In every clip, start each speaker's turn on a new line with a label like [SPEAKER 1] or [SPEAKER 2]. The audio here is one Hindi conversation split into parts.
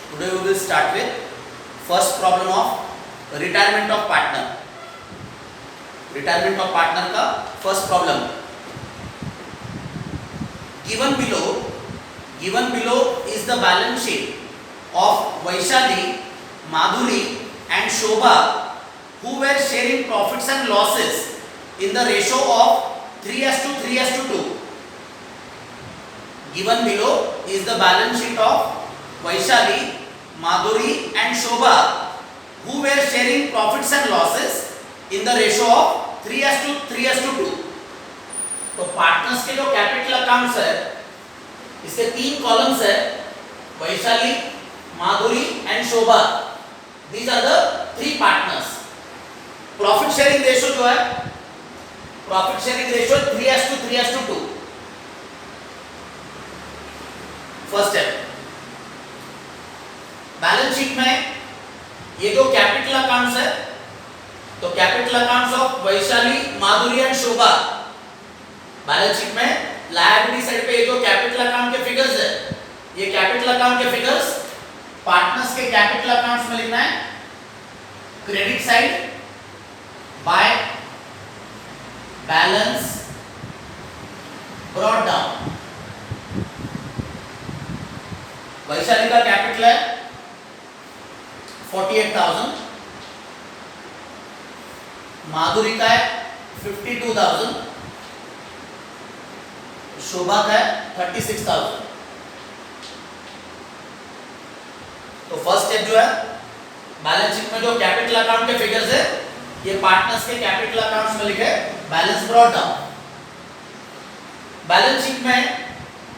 [SPEAKER 1] Today we will start with first problem of retirement of partner. Retirement of partner का first problem. Given below is the balance sheet of Vaishali, Madhuri and Shobha, who were sharing profits and losses in the ratio of 3:3:2. Given below is the balance sheet of Vaishali, Madhuri and Shobha, who were sharing profits and losses in the ratio of 3:3:2. तो पार्टनर्स के जो कैपिटल अकाउंट्स है इसके तीन कॉलम्स है, Vaishali, Madhuri and Shobha. These are the three partners. Profit sharing ratio जो है, profit sharing ratio 3:3:2. First step, balance sheet में ये जो कैपिटल अकाउंट्स है, तो capital accounts of Vaishali, Madhuri and Shobha. Balance sheet में लायबिलिटी साइड पे ये जो कैपिटल अकाउंट के फिगर्स है, ये कैपिटल अकाउंट के फिगर्स पार्टनर्स के कैपिटल अकाउंट्स में लिखना है. Credit side by balance brought down. Vaishali का कैपिटल है 48,000, माधुरी का है 52,000, शोभा का है 36,000. तो फर्स्ट स्टेप जो है, बैलेंस शीट में जो कैपिटल अकाउंट के फिगर्स है ये पार्टनर्स के कैपिटल अकाउंट्स में लिखे balance brought down. Balance sheet में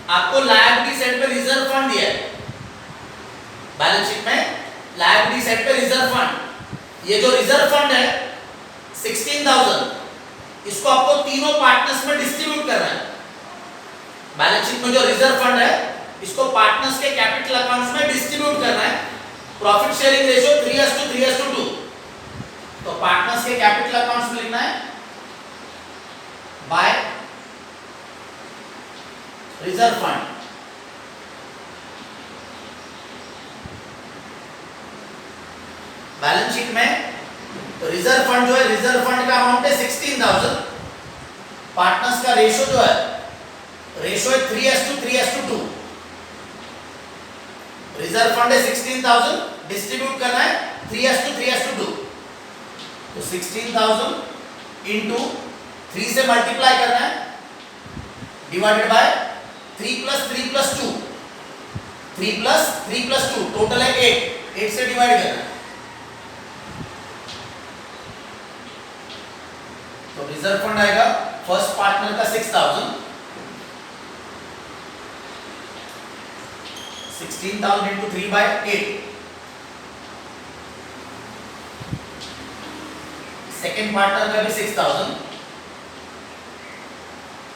[SPEAKER 1] आपको लायबिलिटी साइड पे रिजर्व फंड दिया है. बैलेंस शीट में लायबिलिटी साइड पे रिजर्व फंड, ये जो रिजर्व फंड है 16,000, इसको आपको तीनों पार्टनर्स में डिस्ट्रीब्यूट करना है. बैलेंस शीट में जो रिजर्व फंड है इसको पार्टनर्स के कैपिटल अकाउंट्स में डिस्ट्रीब्यूट करना है. Profit sharing ratio 3:3:2. तो पार्टनर्स के कैपिटल अकाउंट्स में लिखना है by reserve fund. Balance sheet में तो रिजर्व फंड जो है, रिजर्व फंड का अमाउंट है 16,000. पार्टनर्स का रेशियो जो है, रेशियो है 3:3:2. रिजर्व फंड है 16,000, डिस्ट्रीब्यूट करना है 3:3:2. तो 16,000 इंटू 3 से मल्टीप्लाई करना है, डिवाइडेड बाय 3 + 3 + 2. 3 + 3 + 2 टोटल है 8 से डिवाइड करना है. तो रिजर्व फंड आएगा फर्स्ट पार्टनर का 6,000, 16,000 इंटू 3/8. सेकेंड पार्टनर का भी 6,000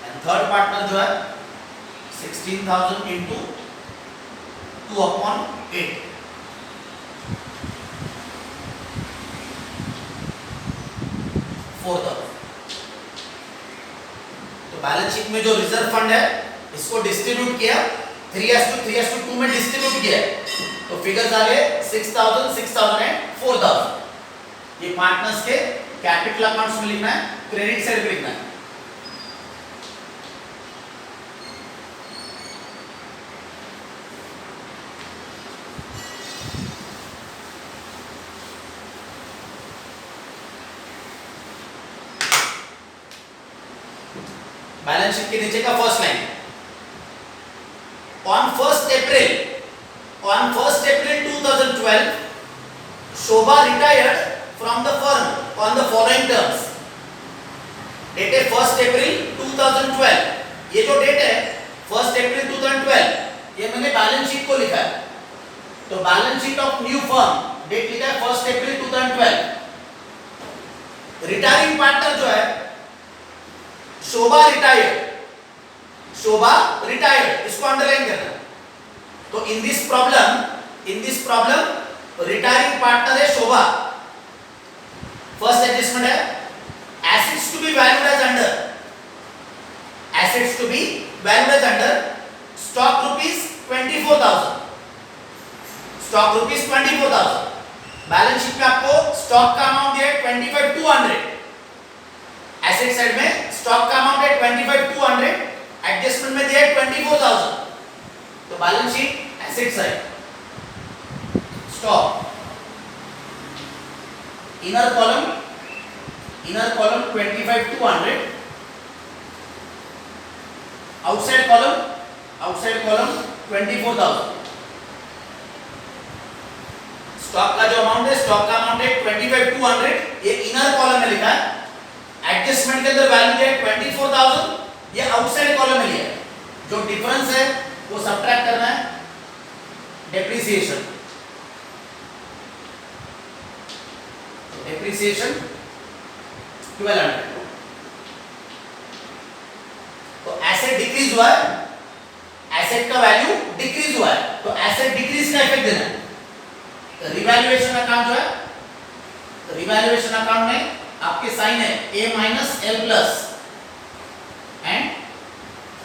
[SPEAKER 1] एंड थर्ड पार्टनर जो है 16,000 इंटू 2/8. तो बैलेंस शीट में जो रिजर्व फंड है इसको डिस्ट्रीब्यूट किया, 3:3:2 में डिस्ट्रीब्यूट किया. तो फिगर्स आ गए 6,000, 6,000 एंड 4,000. ये पार्टनर्स के कैपिटल अकाउंट्स में लिखना है, क्रेडिट साइड पे लिखना है. बैलेंस शीट के नीचे का first line, on 1st April 2012 Shobha retired from the firm on the following terms. Dated 1st April 2012. ये जो डेट है 1st April 2012, ये मैंने बैलेंस शीट को लिखा है. तो balance sheet of new firm date लिखा है 1st April 2012. रिटायरिंग पार्टनर जो है शोभा रिटायर्ड, शोभा रिटायर्ड, इसको अंडरलाइन करना. तो in this problem retiring partner है शोभा. फर्स्ट एडजस्टमेंट है assets to be valued as under, assets to be valued as under stock rupees 24,000, stock rupees 24,000। Balance sheet में आपको स्टॉक का अमाउंट दिया है 25,200। एसेट साइड में स्टॉक का अमाउंट है 25,200, एडजस्टमेंट में दिया है 24,000। तो balance sheet asset side stock inner column 25,200, outside column 24,000। Stock का जो अमाउंट है, स्टॉक का अमाउंट है 25,200, ये इनर कॉलम में लिखा है। एडजस्टमेंट के अंदर वैल्यू है 24,000, ये आउटसाइड कॉलम में लिया है। जो डिफरेंस है वो सब्ट्रैक्ट करना है, डेप्रिसिएशन 1200। तो एसेट डिक्रीज हुआ है, एसेट का वैल्यू डिक्रीज हुआ है, तो एसेट डिक्रीज का इफेक्ट देना है। तो रिवैल्यूएशन अकाउंट जो है, तो रिवैल्यूएशन अकाउंट में आपके साइन है A minus L plus, and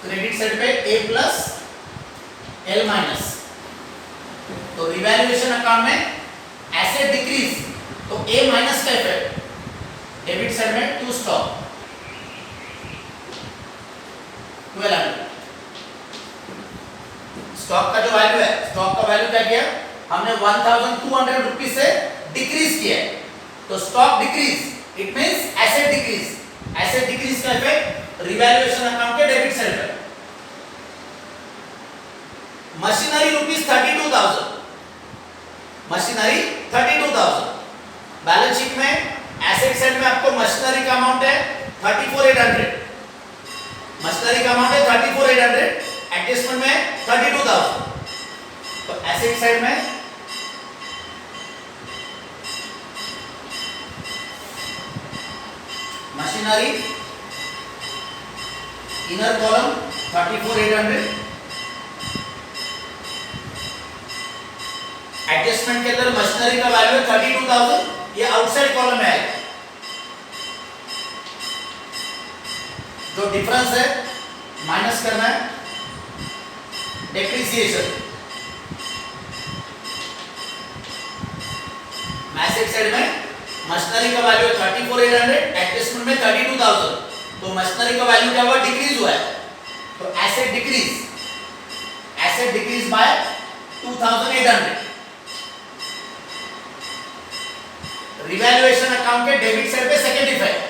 [SPEAKER 1] credit side पे A प्लस L माइनस। तो रिवैल्यूएशन अकाउंट में एसेट डिक्रीज, तो A माइनस का इफेक्ट, डेबिट साइड में टू स्टॉक 1200। स्टॉक का जो वैल्यू है, स्टॉक का वैल्यू क्या किया हमने 1,200 रुपीज से डिक्रीज किया है, तो stock decrease, it means asset decrease. Asset decrease का इफेक्ट रिवैल्यूएशन अकाउंट के डेबिट साइड पर। Machinery rupees 32,000, machinery 32,000। Balance sheet में एसेट साइड में आपको मशीनरी का अमाउंट है 34,800, मशीनरी का अमाउंट है 34,800, एडजस्टमेंट में 32,000। तो एसेट साइड में मशीनरी इनर कॉलम 34,800, एडजस्टमेंट के अंदर मशीनरी का वैल्यू है 32,000, ये आउटसाइड कॉलम में आएगा। जो डिफरेंस है माइनस करना है, डेप्रिसिएशन। एसेट साइड में मशीनरी का वैल्यू है 34,800, एडजस्टमेंट में 32,000, तो मशीनरी का वैल्यू क्या हुआ, डिक्रीज हुआ है। तो asset decrease by 2,800। Revaluation account के डेबिट साइड पे सेकंड इफेक्ट,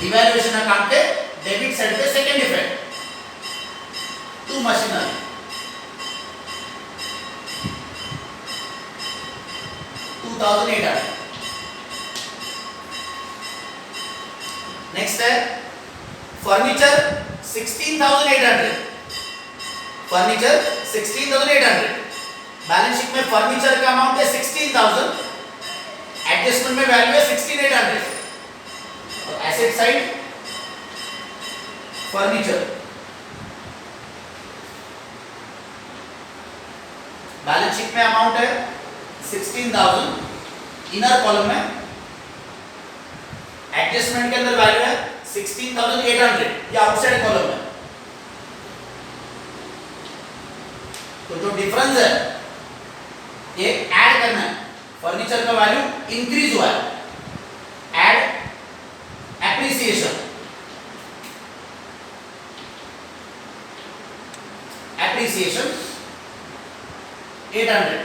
[SPEAKER 1] रिवैल्यूएशन अकाउंट के डेबिट साइड पे second effect to machinery. Next है फर्नीचर 16,800, फर्नीचर 16,800। बैलेंस शीट में फर्नीचर का अमाउंट है 16,000, एडजस्टमेंट में वैल्यू है 16,800। और asset side furniture, balance sheet में अमाउंट है 16,000 इनर कॉलम में, एडजस्टमेंट के अंदर वैल्यू है 16,800, ये आउटसाइड कॉलम में। तो जो डिफरेंस है ये ऐड करना है, फर्नीचर का वैल्यू इंक्रीज हुआ है, add appreciation, appreciation 800।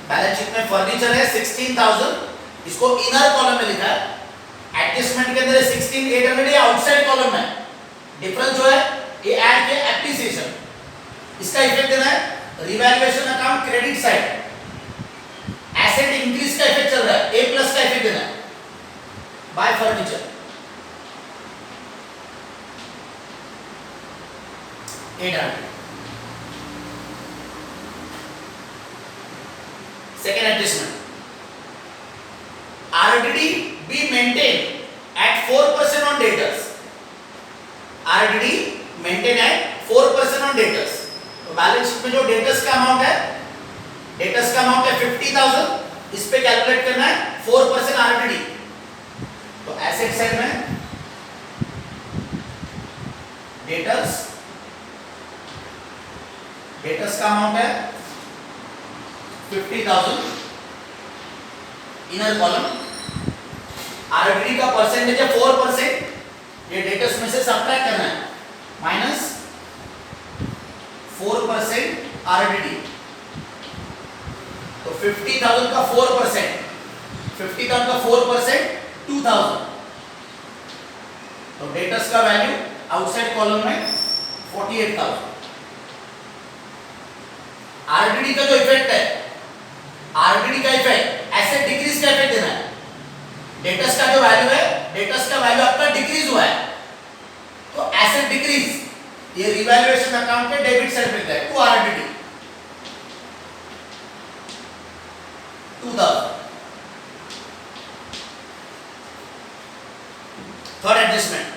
[SPEAKER 1] Balance sheet में फर्नीचर है 16,000, इसको इनर कॉलम में लिखा है, एडजस्टमेंट के अंदर 16,800, ये आउटसाइड कॉलम में। डिफरेंस जो है ये ऐड के एप्रिसिएशन, इसका इफेक्ट देना है revaluation account credit side. Asset increase का इफेक्ट चल रहा है, A प्लस का इफेक्ट देना है bye furniture 800। Second adjustment, RDD be maintained at 4% on debtors, RDD maintain at 4% on debtors। तो बैलेंस शीट में जो डेटर्स का अमाउंट है, डेटर्स का अमाउंट है 50,000, इस पे कैलकुलेट करना है 4% RDD। तो एसेट साइड में डेटर्स डेटर्स का अमाउंट है 50,000 इनर कॉलम। आरडीडी का परसेंटेज है 4%, ये डेटर्स में से सब्ट्रैक्ट करना है, माइनस 4% आरडीडी। तो 50,000 का 4%, 50,000 का 4% 2,000। तो डेटर्स का वैल्यू आउटसाइड कॉलम में 48,000। आरडीडी का जो इफेक्ट है, आरडीडी का इफेक्ट एसेट डिक्रीज का इफेक्ट देना है। डेटर्स का जो वैल्यू है, डेटर्स का वैल्यू आपका डिक्रीज हुआ है, तो एसेट डिक्रीज, ये रिवैल्यूएशन अकाउंट के डेबिट साइड पे है to RDD 2000। Third adjustment,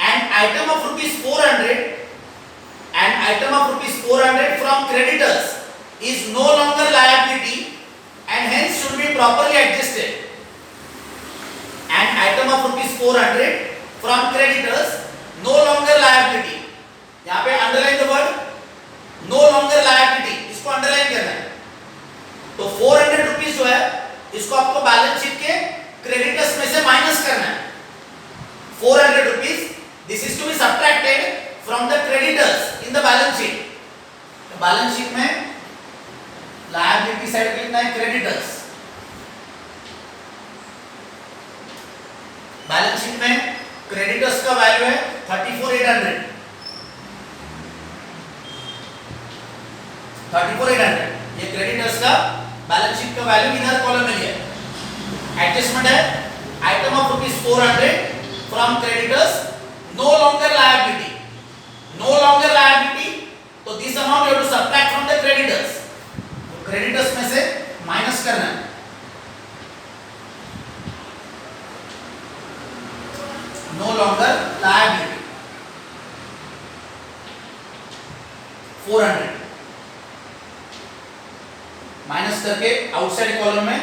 [SPEAKER 1] an item of rupees 400, an item of rupees 400 from creditors is no longer liability and hence should be properly adjusted. An item of rupees 400 from creditors no longer liability, यहाँ पे underline the word no longer liability, इसको underline करना है। तो 400 रुपीज जो है, इसको आपको बैलेंस शीट के क्रेडिटर्स में से माइनस करना है। 400 rupees, this is to be subtracted from the creditors in the balance sheet. तो बैलेंस शीट में लायबिलिटी साइड पे लिखना है क्रेडिटर्स। बैलेंस शीट में क्रेडिटर्स का वैल्यू है 34,800, 34,800, ये क्रेडिटर्स का बैलेंस शीट का वैल्यू इनर कॉलम में लिया है। एडजस्टमेंट है item of rupees 400 from creditors no longer liability, no longer liability, तो this amount you have to subtract from the creditors. तो क्रेडिटर्स में से माइनस करना है। नो लॉन्गर लायबिलिटी 400 माइनस करके आउटसाइड कॉलम में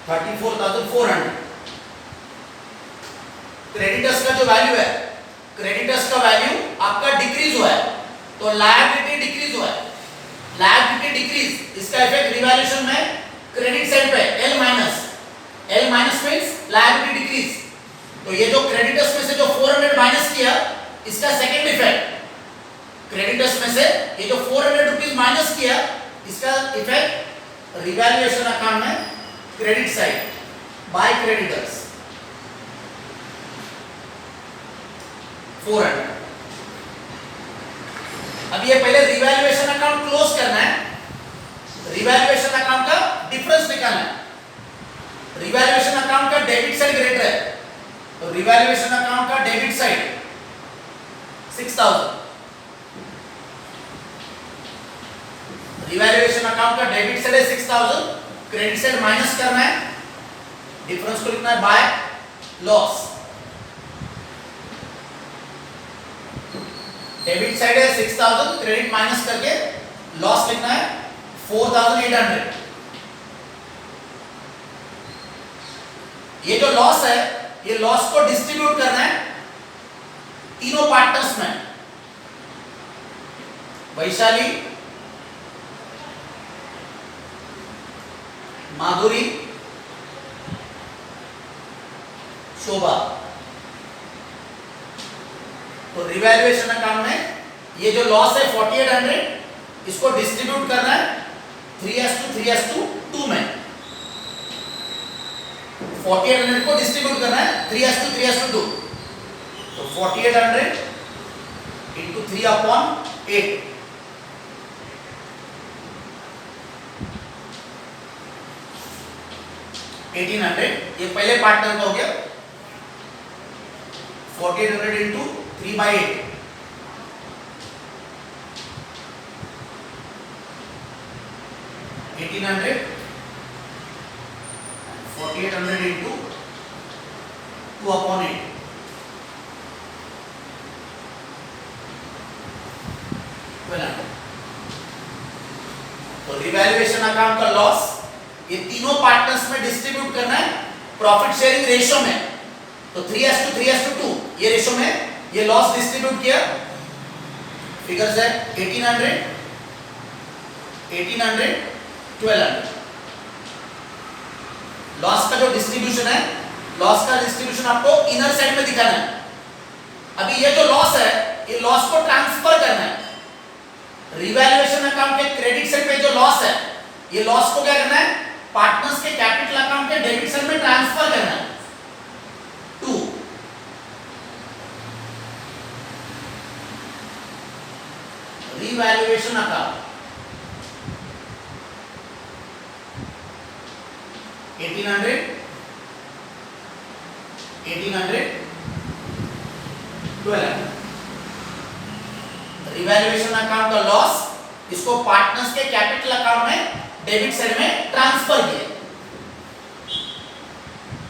[SPEAKER 1] 34,400। क्रेडिटर्स का जो वैल्यू है, क्रेडिटर्स का वैल्यू आपका डिक्रीज हुआ है, तो लायबिलिटी डिक्रीज हुआ है। लायबिलिटी डिक्रीज, इसका इफेक्ट रिवैल्यूएशन में क्रेडिट साइड पे L minus, L minus means liability decrease. तो ये जो क्रेडिटर्स में से जो 400 माइनस किया, इसका सेकंड इफेक्ट, क्रेडिटर्स में से ये जो 400 रुपीस माइनस किया, इसका इफेक्ट रिवैल्यूएशन अकाउंट में क्रेडिट साइड बाय क्रेडिटर्स 400। अब ये पहले रिवैल्यूएशन अकाउंट क्लोज करना है, रिवैल्यूएशन अकाउंट का डिफरेंस निकालना है। रिवैल्यूएशन अकाउंट का डेबिट साइड ग्रेटर है, तो रिवैल्यूएशन अकाउंट का डेबिट साइड 6,000, रिवैल्यूएशन अकाउंट का डेबिट साइड है 6,000, क्रेडिट साइड माइनस करना है, डिफरेंस को लिखना है बाय लॉस। डेबिट साइड है 6,000, क्रेडिट माइनस करके लॉस लिखना है 4,800। ये जो लॉस है, ये लॉस को डिस्ट्रीब्यूट करना है तीनों पार्टनर्स में, वैशाली, माधुरी, शोभा। तो रिवैल्यूएशन अकाउंट में ये जो लॉस है 4800, इसको डिस्ट्रीब्यूट करना है 3:2 में। 4800 को डिस्ट्रीब्यूट करना है 3:2। तो 4800 into 3/8, 1800, ये पहले पार्टनर का हो गया। 4800 into 3/8, 1800, 4800 into 2/8, 1200। तो रिवैल्यूएशन अकाउंट का लॉस ये तीनों पार्टनर्स में डिस्ट्रीब्यूट करना है प्रॉफिट शेयरिंग रेशियो में। तो 3:2 ये रेशियो में ये लॉस डिस्ट्रीब्यूट किया फिगर्स है 1800, 1200। लॉस का जो डिस्ट्रीब्यूशन है, लॉस का डिस्ट्रीब्यूशन आपको इनर साइड में दिखाना है। अभी ये जो लॉस है, ये लॉस को ट्रांसफर करना है। रिवैल्यूएशन अकाउंट के क्रेडिट साइड पे जो लॉस है, ये लॉस को क्या करना है, पार्टनर्स के कैपिटल अकाउंट के डेबिट साइड में ट्रांसफर करना है। 2 रिवैल्यूएशन अकाउंट 1800, 1200। रिवैल्यूएशन अकाउंट का लॉस, इसको पार्टनर्स के कैपिटल अकाउंट में डेबिट साइड में ट्रांसफर किया।